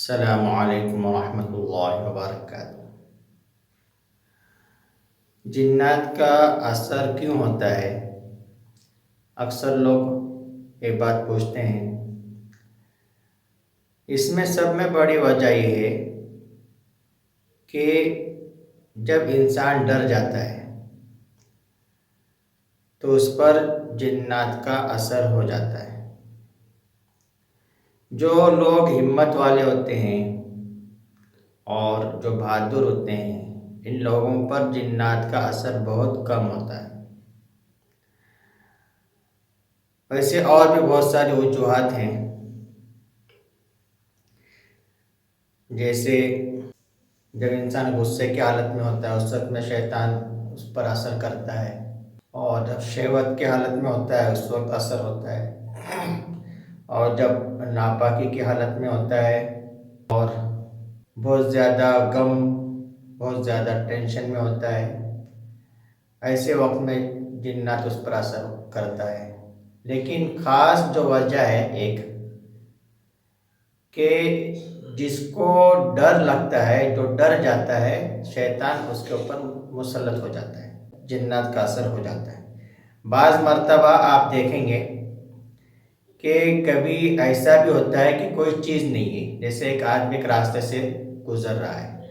السلام علیکم ورحمۃ اللہ وبرکاتہ۔ جنات کا اثر کیوں ہوتا ہے؟ اکثر لوگ یہ بات پوچھتے ہیں۔ اس میں سب میں بڑی وجہ یہ ہے کہ جب انسان ڈر جاتا ہے تو اس پر جنات کا اثر ہو جاتا ہے۔ جو لوگ ہمت والے ہوتے ہیں اور جو بہادر ہوتے ہیں ان لوگوں پر جنات کا اثر بہت کم ہوتا ہے۔ ویسے اور بھی بہت ساری وجوہات ہیں، جیسے جب انسان غصے کی حالت میں ہوتا ہے اس وقت میں شیطان اس پر اثر کرتا ہے، اور جب شہوت کی حالت میں ہوتا ہے اس وقت اثر ہوتا ہے، اور جب ناپاکی کی حالت میں ہوتا ہے اور بہت زیادہ غم، بہت زیادہ ٹینشن میں ہوتا ہے، ایسے وقت میں جنات اس پر اثر کرتا ہے۔ لیکن خاص جو وجہ ہے ایک کہ جس کو ڈر لگتا ہے، جو ڈر جاتا ہے، شیطان اس کے اوپر مسلط ہو جاتا ہے، جنات کا اثر ہو جاتا ہے۔ بعض مرتبہ آپ دیکھیں گے کہ کبھی ایسا بھی ہوتا ہے کہ کوئی چیز نہیں ہے، جیسے ایک آدمی ایک راستے سے گزر رہا ہے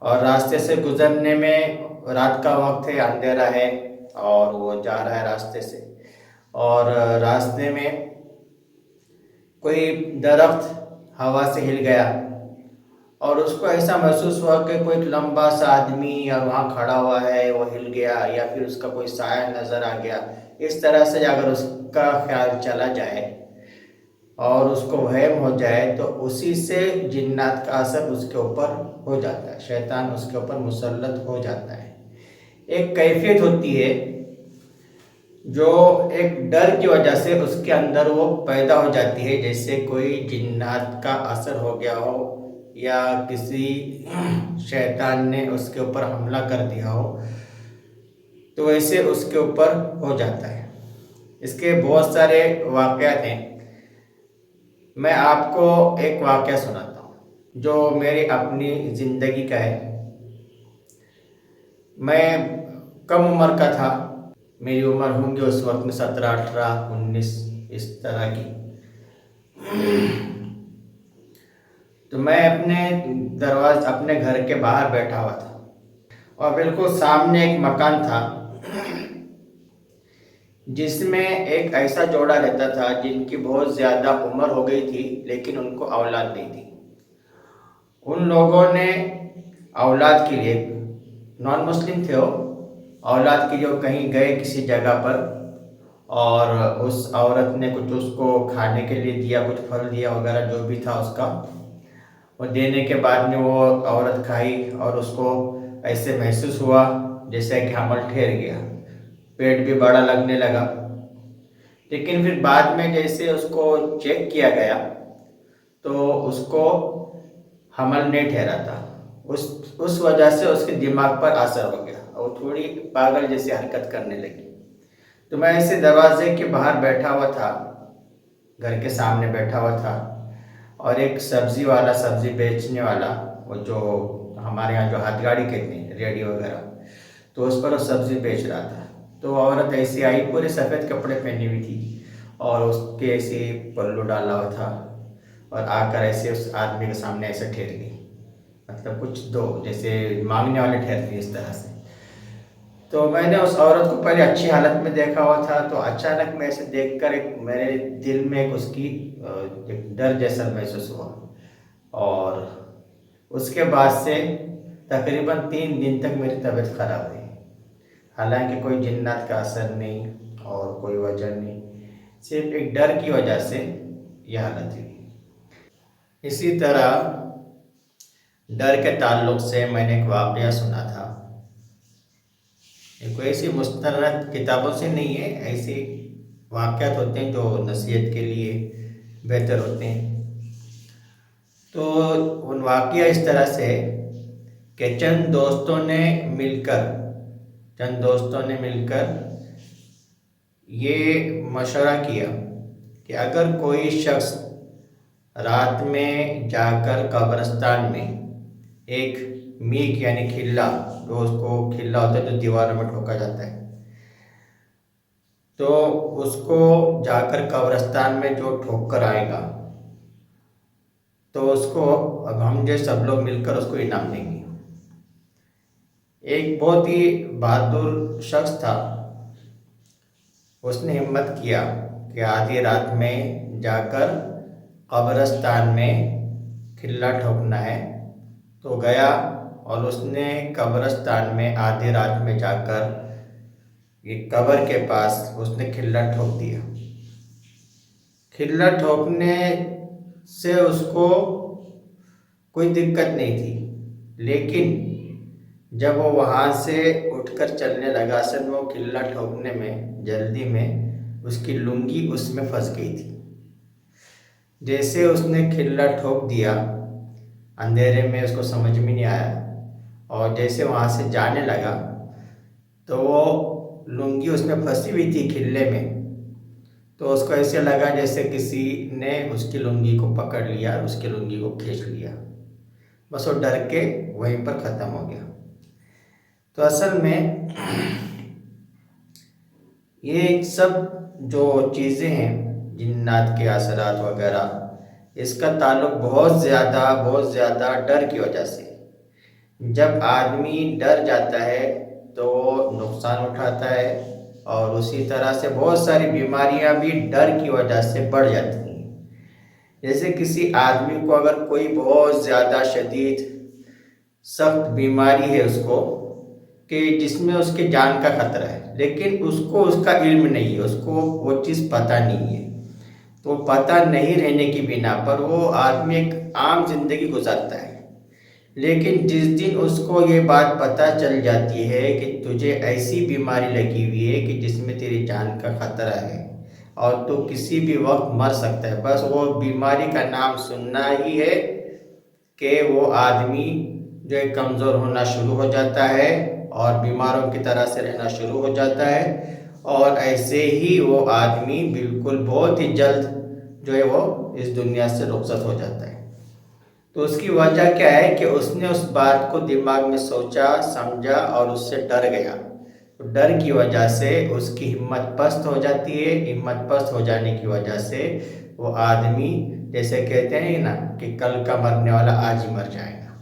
اور راستے سے گزرنے میں رات کا وقت ہے، اندھیرا ہے اور وہ جا رہا ہے راستے سے، اور راستے میں کوئی درخت ہوا سے ہل گیا اور اس کو ایسا محسوس ہوا کہ کوئی لمبا سا آدمی یا وہاں کھڑا ہوا ہے وہ ہل گیا، یا پھر اس کا کوئی سایہ نظر آ گیا۔ اس طرح سے اگر اس کا خیال چلا جائے اور اس کو وہم ہو جائے تو اسی سے جنات کا اثر اس کے اوپر ہو جاتا ہے، شیطان اس کے اوپر مسلط ہو جاتا ہے۔ ایک کیفیت ہوتی ہے جو ایک ڈر کی وجہ سے اس کے اندر وہ پیدا ہو جاتی ہے، جیسے کوئی جنات کا اثر ہو گیا ہو یا کسی شیطان نے اس کے اوپر حملہ کر دیا ہو، تو ویسے اس کے اوپر ہو جاتا ہے۔ اس کے بہت سارے واقعات ہیں، میں آپ کو ایک واقعہ سناتا ہوں جو میری اپنی زندگی کا ہے۔ میں کم عمر کا تھا، میری عمر ہوں گی اس وقت میں 17، 18، 19 اس طرح کی۔ تو میں اپنے گھر کے باہر بیٹھا ہوا تھا اور بالکل سامنے ایک مکان تھا جس میں ایک ایسا جوڑا رہتا تھا جن کی بہت زیادہ عمر ہو گئی تھی لیکن ان کو اولاد نہیں تھی۔ ان لوگوں نے اولاد کے لیے، نان مسلم تھے وہ، اولاد کے لیے وہ کہیں گئے کسی جگہ پر، اور اس عورت نے کچھ اس کو کھانے کے لیے دیا، کچھ پھل دیا وغیرہ جو بھی تھا اس کا، وہ دینے کے بعد میں وہ عورت کھائی اور اس کو ایسے محسوس ہوا جیسے کہ حمل ٹھہر گیا، پیٹ بھی بڑا لگنے لگا۔ لیکن پھر بعد میں جیسے اس کو چیک کیا گیا تو اس کو حمل نہیں ٹھہرا تھا۔ اس وجہ سے اس کے دماغ پر اثر ہو گیا اور تھوڑی پاگل جیسی حرکت کرنے لگی۔ تو میں ایسے دروازے کے باہر بیٹھا ہوا تھا، گھر کے سامنے بیٹھا ہوا تھا، اور ایک سبزی والا، سبزی بیچنے والا، وہ جو ہمارے یہاں جو ہاتھ گاڑی کہتے ہیں، ریڈی وغیرہ، تو اس پر وہ سبزی بیچ رہا تھا۔ تو عورت ایسی آئی، پورے سفید کپڑے پہنی ہوئی تھی اور اس کے ایسے پلو ڈالا ہوا تھا، اور آ کر ایسے اس آدمی کے سامنے ایسے ٹھہر گئی، مطلب کچھ دو، جیسے مانگنے والے ٹھہرتے ہیں اس طرح سے۔ تو میں نے اس عورت کو پہلے اچھی حالت میں دیکھا ہوا تھا، تو اچانک میں ایسے دیکھ کر میرے دل میں اس کی ایک ڈر جیسا محسوس ہوا، اور اس کے بعد سے تقریباً 3 دن تک میری طبیعت خراب رہی، حالانکہ کوئی جنات کا اثر نہیں اور کوئی وجہ نہیں، صرف ایک ڈر کی وجہ سے یہ حالت ہوئی۔ اسی طرح ڈر کے تعلق سے میں نے ایک واقعہ سنا تھا، کوئی ایسی مستند کتابوں سے نہیں ہے، ایسے واقعات ہوتے ہیں جو نصیحت کے لیے بہتر ہوتے ہیں۔ تو ان واقعہ اس طرح سے کہ چند دوستوں نے مل کر یہ مشورہ کیا کہ اگر کوئی شخص رات میں جا کر قبرستان میں ایک میک یعنی کھلا، جو اس کو کھلا ہوتا ہے جو دیواروں میں ٹھوکا جاتا ہے، تو اس کو جا کر قبرستان میں جو ٹھوک کر آئے گا تو اس کو اب ہم جو سب لوگ مل کر اس کو انعام دیں گے۔ ایک بہت ہی بہادر شخص تھا، اس نے ہمت کیا کہ آدھی رات میں جا کر قبرستان میں کھلا ٹھوکنا ہے، تو گیا اور اس نے قبرستان میں آدھی رات میں جا کر یہ قبر کے پاس اس نے کھلا ٹھوک دیا۔ کھلا ٹھوکنے سے اس کو کوئی دقت نہیں تھی، لیکن جب وہ وہاں سے اٹھ کر چلنے لگا، اصل میں وہ کھلا ٹھوکنے میں جلدی میں اس کی لنگی اس میں پھنس گئی تھی۔ جیسے اس نے کھلا ٹھوک دیا، اندھیرے میں اس کو سمجھ میں نہیں آیا، اور جیسے وہاں سے جانے لگا تو وہ لنگی اس میں پھنسی ہوئی تھی کھلے میں، تو اس کو ایسے لگا جیسے کسی نے اس کی لنگی کو پکڑ لیا اور اس کی لنگی کو کھینچ لیا، بس وہ ڈر کے وہیں پر ختم ہو گیا۔ تو اصل میں یہ سب جو چیزیں ہیں، جنات کے اثرات وغیرہ، اس کا تعلق بہت زیادہ ڈر کی وجہ سے۔ جب آدمی ڈر جاتا ہے تو نقصان اٹھاتا ہے، اور اسی طرح سے بہت ساری بیماریاں بھی ڈر کی وجہ سے بڑھ جاتی ہیں۔ جیسے کسی آدمی کو اگر کوئی بہت زیادہ شدید سخت بیماری ہے اس کو، کہ جس میں اس کے جان کا خطرہ ہے، لیکن اس کو اس کا علم نہیں ہے، اس کو وہ چیز پتہ نہیں ہے، تو پتہ نہیں رہنے کی بنا پر وہ آدمی ایک عام زندگی گزارتا ہے۔ لیکن جس دن اس کو یہ بات پتہ چل جاتی ہے کہ تجھے ایسی بیماری لگی ہوئی ہے کہ جس میں تیری جان کا خطرہ ہے اور تو کسی بھی وقت مر سکتا ہے، بس وہ بیماری کا نام سننا ہی ہے کہ وہ آدمی جو ہے کمزور ہونا شروع ہو جاتا ہے اور بیماروں کی طرح سے رہنا شروع ہو جاتا ہے، اور ایسے ہی وہ آدمی بالکل بہت ہی جلد جو ہے وہ اس دنیا سے رخصت ہو جاتا ہے۔ تو اس کی وجہ کیا ہے کہ اس نے اس بات کو دماغ میں سوچا، سمجھا اور اس سے ڈر گیا۔ ڈر کی وجہ سے اس کی ہمت پست ہو جاتی ہے، ہمت پست ہو جانے کی وجہ سے وہ آدمی جیسے کہتے ہیں نا کہ کل کا مرنے والا آج ہی مر جائے گا۔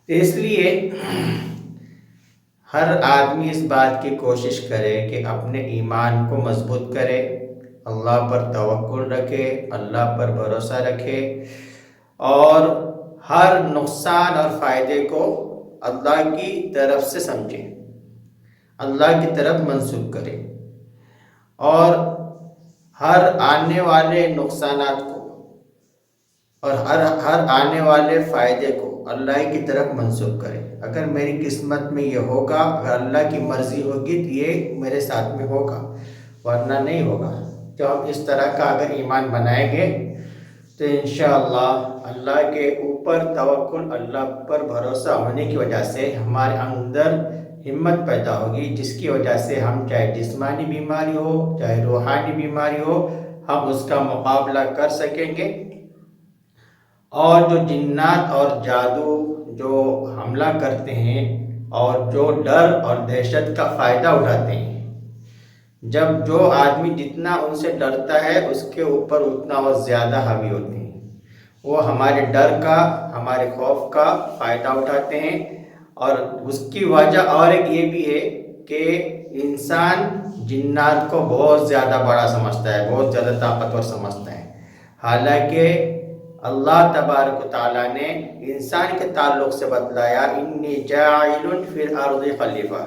اس لیے ہر آدمی اس بات کی کوشش کرے کہ اپنے ایمان کو مضبوط کرے، اللہ پر توکل رکھے، اللہ پر بھروسہ رکھے، اور ہر نقصان اور فائدے کو اللہ کی طرف سے سمجھے، اللہ کی طرف منسوب کرے، اور ہر آنے والے نقصانات کو اور ہر آنے والے فائدے کو اللہ کی طرف منسوب کرے۔ اگر میری قسمت میں یہ ہوگا، اگر اللہ کی مرضی ہوگی تو یہ میرے ساتھ میں ہوگا، ورنہ نہیں ہوگا۔ تو ہم اس طرح کا اگر ایمان بنائیں گے تو انشاءاللہ اللہ کے اوپر توکل، اللہ پر بھروسہ ہونے کی وجہ سے ہمارے اندر ہمت پیدا ہوگی، جس کی وجہ سے ہم چاہے جسمانی بیماری ہو چاہے روحانی بیماری ہو، ہم اس کا مقابلہ کر سکیں گے، اور جو جنات اور جادو جو حملہ کرتے ہیں اور جو ڈر اور دہشت کا فائدہ اٹھاتے ہیں، جب جو آدمی جتنا ان سے ڈرتا ہے اس کے اوپر اتنا وہ زیادہ حاوی ہوتے ہیں، وہ ہمارے ڈر کا، ہمارے خوف کا فائدہ اٹھاتے ہیں۔ اور اس کی وجہ اور ایک یہ بھی ہے کہ انسان جنات کو بہت زیادہ بڑا سمجھتا ہے، بہت زیادہ طاقتور سمجھتا ہے، حالانکہ اللہ تبارک و تعالیٰ نے انسان کے تعلق سے بتلایا انی جاعل فی الارض خلیفہ۔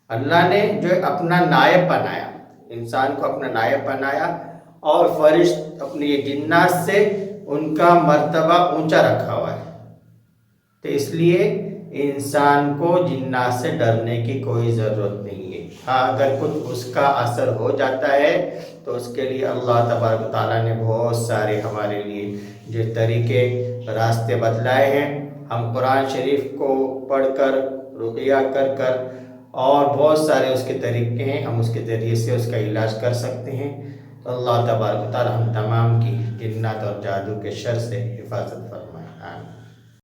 اللہ نے جو اپنا نائب بنایا، انسان کو اپنا نائب بنایا، اور فرشت اپنی جنات سے ان کا مرتبہ اونچا رکھا ہوا ہے۔ تو اس لیے انسان کو جنات سے ڈرنے کی کوئی ضرورت نہیں ہے۔ ہاں اگر کچھ اس کا اثر ہو جاتا ہے تو اس کے لیے اللہ تبارک و تعالیٰ نے بہت سارے ہمارے لیے جو طریقے راستے بتلائے ہیں۔ ہم قرآن شریف کو پڑھ کر، رقیہ کر کر، اور بہت سارے اس کے طریقے ہیں، ہم اس کے ذریعے سے اس کا علاج کر سکتے ہیں۔ اللہ تبارک و تعالی ہم تمام کی جنات اور جادو کے شر سے حفاظت فرمائے.